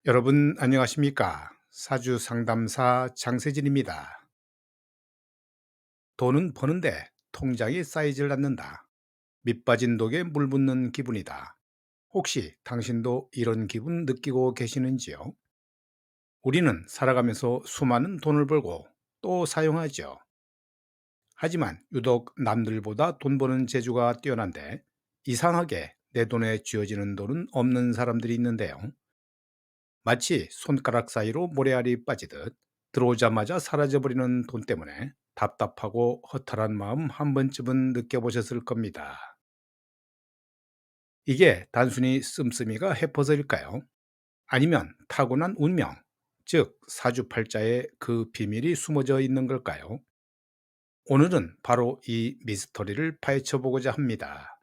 여러분 안녕하십니까? 사주 상담사 장세진입니다. 돈은 버는데 통장이 쌓이질 않는다. 밑 빠진 독에 물 붓는 기분이다. 혹시 당신도 이런 기분 느끼고 계시는지요? 우리는 살아가면서 수많은 돈을 벌고 또 사용하죠. 하지만 유독 남들보다 돈 버는 재주가 뛰어난데 이상하게 내 돈에 쥐어지는 돈은 없는 사람들이 있는데요. 마치 손가락 사이로 모래알이 빠지듯 들어오자마자 사라져버리는 돈 때문에 답답하고 허탈한 마음 한 번쯤은 느껴보셨을 겁니다. 이게 단순히 씀씀이가 해퍼서일까요? 아니면 타고난 운명, 즉 사주팔자에 그 비밀이 숨어져 있는 걸까요? 오늘은 바로 이 미스터리를 파헤쳐 보고자 합니다.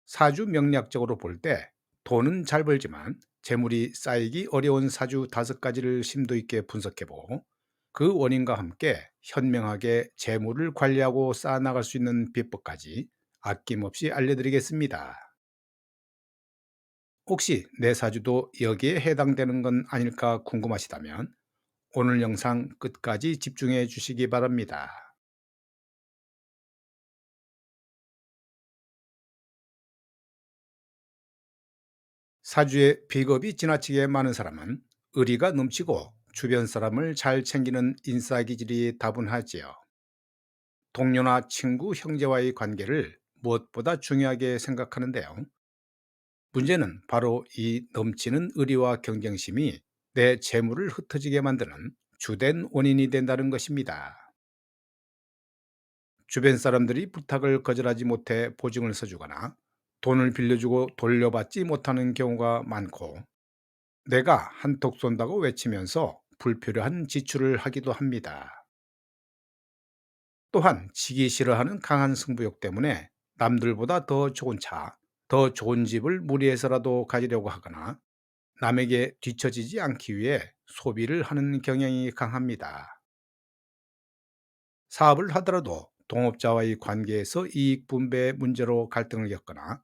사주 명리학적으로 볼 때 돈은 잘 벌지만 재물이 쌓이기 어려운 사주 5가지를 심도 있게 분석해 보고 그 원인과 함께 현명하게 재물을 관리하고 쌓아나갈 수 있는 비법까지 아낌없이 알려드리겠습니다. 혹시 내 사주도 여기에 해당되는 건 아닐까 궁금하시다면 오늘 영상 끝까지 집중해 주시기 바랍니다. 사주에 비겁이 지나치게 많은 사람은 의리가 넘치고 주변 사람을 잘 챙기는 인싸 기질이 다분하지요. 동료나 친구, 형제와의 관계를 무엇보다 중요하게 생각하는데요. 문제는 바로 이 넘치는 의리와 경쟁심이 내 재물을 흩어지게 만드는 주된 원인이 된다는 것입니다. 주변 사람들이 부탁을 거절하지 못해 보증을 서주거나 돈을 빌려주고 돌려받지 못하는 경우가 많고 내가 한턱 쏜다고 외치면서 불필요한 지출을 하기도 합니다. 또한 지기 싫어하는 강한 승부욕 때문에 남들보다 더 좋은 차, 더 좋은 집을 무리해서라도 가지려고 하거나 남에게 뒤처지지 않기 위해 소비를 하는 경향이 강합니다. 사업을 하더라도 동업자와의 관계에서 이익 분배 문제로 갈등을 겪거나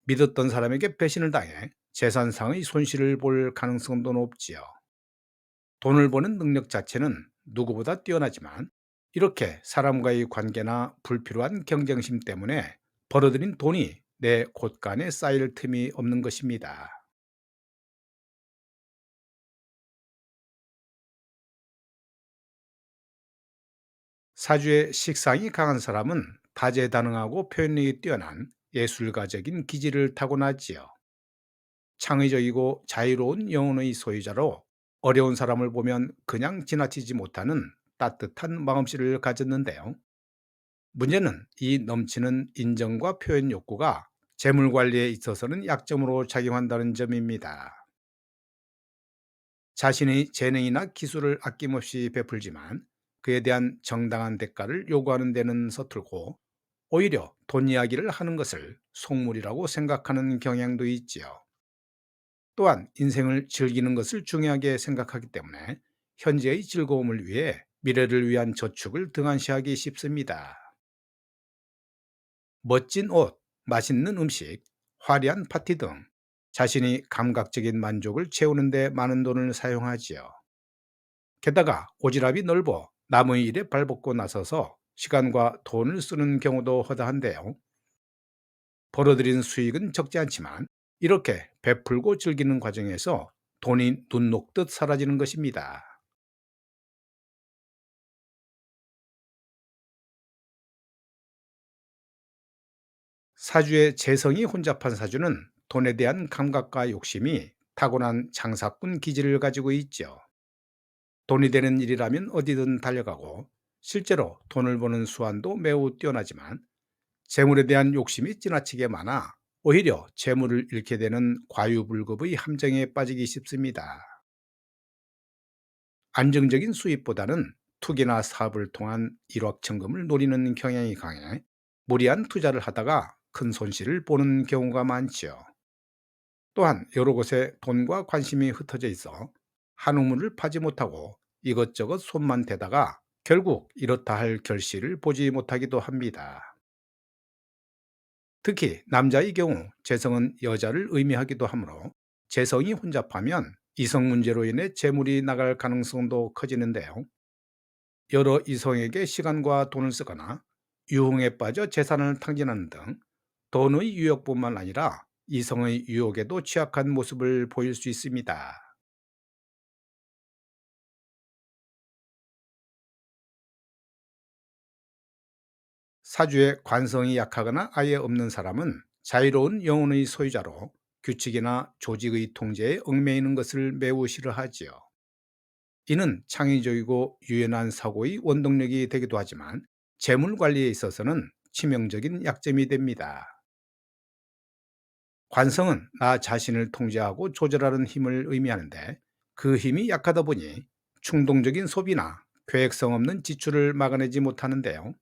믿었던 사람에게 배신을 당해 재산상의 손실을 볼 가능성도 높지요. 돈을 버는 능력 자체는 누구보다 뛰어나지만 이렇게 사람과의 관계나 불필요한 경쟁심 때문에 벌어들인 돈이 내 곳간에 쌓일 틈이 없는 것입니다. 사주의 식상이 강한 사람은 다재다능하고 표현력이 뛰어난 예술가적인 기질을 타고나지요. 창의적이고 자유로운 영혼의 소유자로 어려운 사람을 보면 그냥 지나치지 못하는 따뜻한 마음씨를 가졌는데요. 문제는 이 넘치는 인정과 표현 욕구가 재물 관리에 있어서는 약점으로 작용한다는 점입니다. 자신의 재능이나 기술을 아낌없이 베풀지만 그에 대한 정당한 대가를 요구하는 데는 서툴고 오히려 돈 이야기를 하는 것을 속물이라고 생각하는 경향도 있지요. 또한 인생을 즐기는 것을 중요하게 생각하기 때문에 현재의 즐거움을 위해 미래를 위한 저축을 등한시하기 쉽습니다. 멋진 옷, 맛있는 음식, 화려한 파티 등 자신이 감각적인 만족을 채우는 데 많은 돈을 사용하지요. 게다가 오지랖이 넓어 남의 일에 발벗고 나서서 시간과 돈을 쓰는 경우도 허다한데요. 벌어들인 수익은 적지 않지만 이렇게 베풀고 즐기는 과정에서 돈이 눈 녹듯 사라지는 것입니다. 사주의 재성이 혼잡한 사주는 돈에 대한 감각과 욕심이 타고난 장사꾼 기질을 가지고 있죠. 돈이 되는 일이라면 어디든 달려가고 실제로 돈을 버는 수완도 매우 뛰어나지만 재물에 대한 욕심이 지나치게 많아 오히려 재물을 잃게 되는 과유불급의 함정에 빠지기 쉽습니다. 안정적인 수입보다는 투기나 사업을 통한 일확천금을 노리는 경향이 강해 무리한 투자를 하다가 큰 손실을 보는 경우가 많지요. 또한 여러 곳에 돈과 관심이 흩어져 있어 한 우물을 파지 못하고 이것저것 손만 대다가 결국 이렇다 할 결실을 보지 못하기도 합니다. 특히 남자의 경우 재성은 여자를 의미하기도 하므로 재성이 혼잡하면 이성 문제로 인해 재물이 나갈 가능성도 커지는데요. 여러 이성에게 시간과 돈을 쓰거나 유흥에 빠져 재산을 탕진하는 등 돈의 유혹뿐만 아니라 이성의 유혹에도 취약한 모습을 보일 수 있습니다. 사주에 관성이 약하거나 아예 없는 사람은 자유로운 영혼의 소유자로 규칙이나 조직의 통제에 얽매이는 것을 매우 싫어하지요. 이는 창의적이고 유연한 사고의 원동력이 되기도 하지만 재물 관리에 있어서는 치명적인 약점이 됩니다. 관성은 나 자신을 통제하고 조절하는 힘을 의미하는데, 그 힘이 약하다 보니 충동적인 소비나 계획성 없는 지출을 막아내지 못하는데요.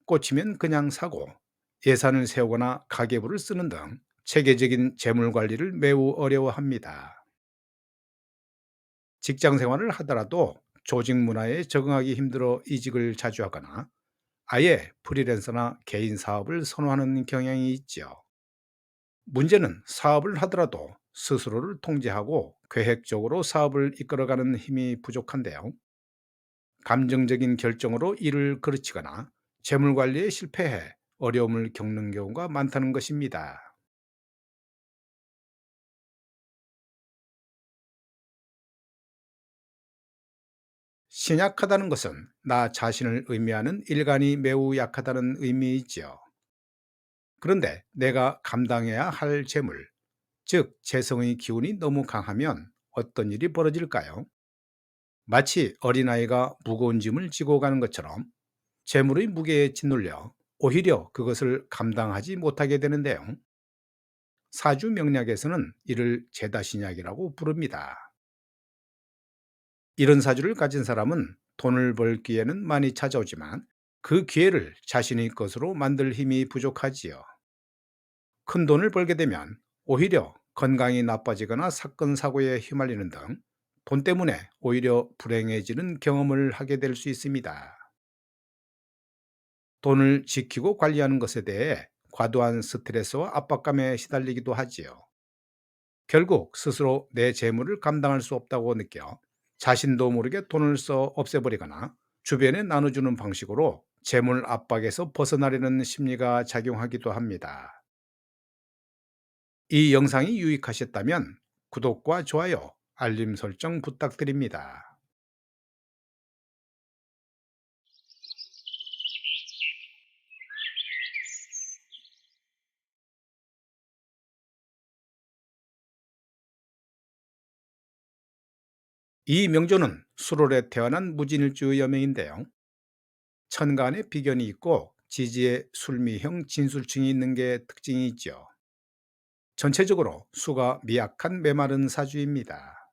꽂히면 그냥 사고, 예산을 세우거나 가계부를 쓰는 등 체계적인 재물 관리를 매우 어려워합니다. 직장 생활을 하더라도 조직 문화에 적응하기 힘들어 이직을 자주 하거나 아예 프리랜서나 개인 사업을 선호하는 경향이 있죠. 문제는 사업을 하더라도 스스로를 통제하고 계획적으로 사업을 이끌어가는 힘이 부족한데요. 감정적인 결정으로 일을 그르치거나 재물 관리에 실패해 어려움을 겪는 경우가 많다는 것입니다. 신약하다는 것은 나 자신을 의미하는 일관이 매우 약하다는 의미이지요. 그런데 내가 감당해야 할 재물, 즉 재성의 기운이 너무 강하면 어떤 일이 벌어질까요? 마치 어린아이가 무거운 짐을 지고 가는 것처럼 재물의 무게에 짓눌려 오히려 그것을 감당하지 못하게 되는데요. 사주 명리학에서는 이를 재다신약이라고 부릅니다. 이런 사주를 가진 사람은 돈을 벌 기회는 많이 찾아오지만 그 기회를 자신의 것으로 만들 힘이 부족하지요. 큰 돈을 벌게 되면 오히려 건강이 나빠지거나 사건, 사고에 휘말리는 등 돈 때문에 오히려 불행해지는 경험을 하게 될 수 있습니다. 돈을 지키고 관리하는 것에 대해 과도한 스트레스와 압박감에 시달리기도 하지요. 결국 스스로 내 재물을 감당할 수 없다고 느껴 자신도 모르게 돈을 써 없애버리거나 주변에 나눠주는 방식으로 재물 압박에서 벗어나려는 심리가 작용하기도 합니다. 이 영상이 유익하셨다면 구독과 좋아요, 알림 설정 부탁드립니다. 이 명조는 수월에 태어난 무진일주 여명인데요. 천간에 비견이 있고 지지에 술미형 진술층이 있는 게 특징이 있죠. 전체적으로 수가 미약한 메마른 사주입니다.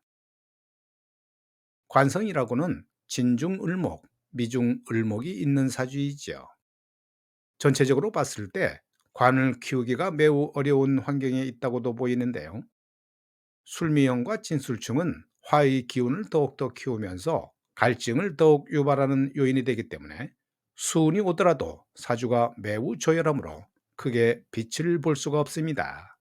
관성이라고는 진중을목, 미중을목이 있는 사주이지요. 전체적으로 봤을 때 관을 키우기가 매우 어려운 환경에 있다고도 보이는데요. 술미형과 진술충은 화의 기운을 더욱더 키우면서 갈증을 더욱 유발하는 요인이 되기 때문에 수운이 오더라도 사주가 매우 조열하므로 크게 빛을 볼 수가 없습니다.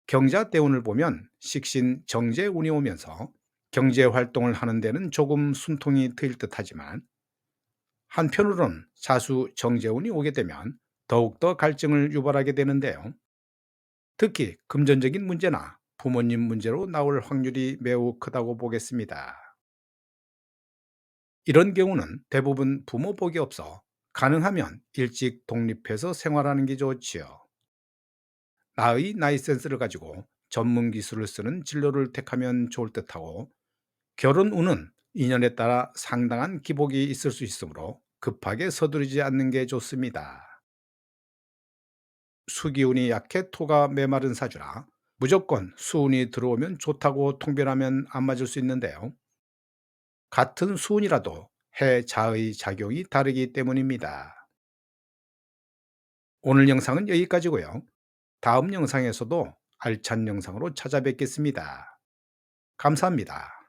경자 대운을 보면 식신 정제운이 오면서 경제 활동을 하는 데는 조금 순통이 트일 듯하지만, 한편으론 사수 정제운이 오게 되면 더욱더 갈증을 유발하게 되는데요. 특히 금전적인 문제나 부모님 문제로 나올 확률이 매우 크다고 보겠습니다. 이런 경우는 대부분 부모 복이 없어 가능하면 일찍 독립해서 생활하는 게 좋지요. 나의 나이 센스를 가지고 전문 기술을 쓰는 진로를 택하면 좋을 듯하고, 결혼 운은 인연에 따라 상당한 기복이 있을 수 있으므로 급하게 서두르지 않는 게 좋습니다. 수기운이 약해 토가 메마른 사주라 무조건 수운이 들어오면 좋다고 통변하면 안 맞을 수 있는데요. 같은 수운이라도 해 자의 작용이 다르기 때문입니다. 오늘 영상은 여기까지고요. 다음 영상에서도 알찬 영상으로 찾아뵙겠습니다. 감사합니다.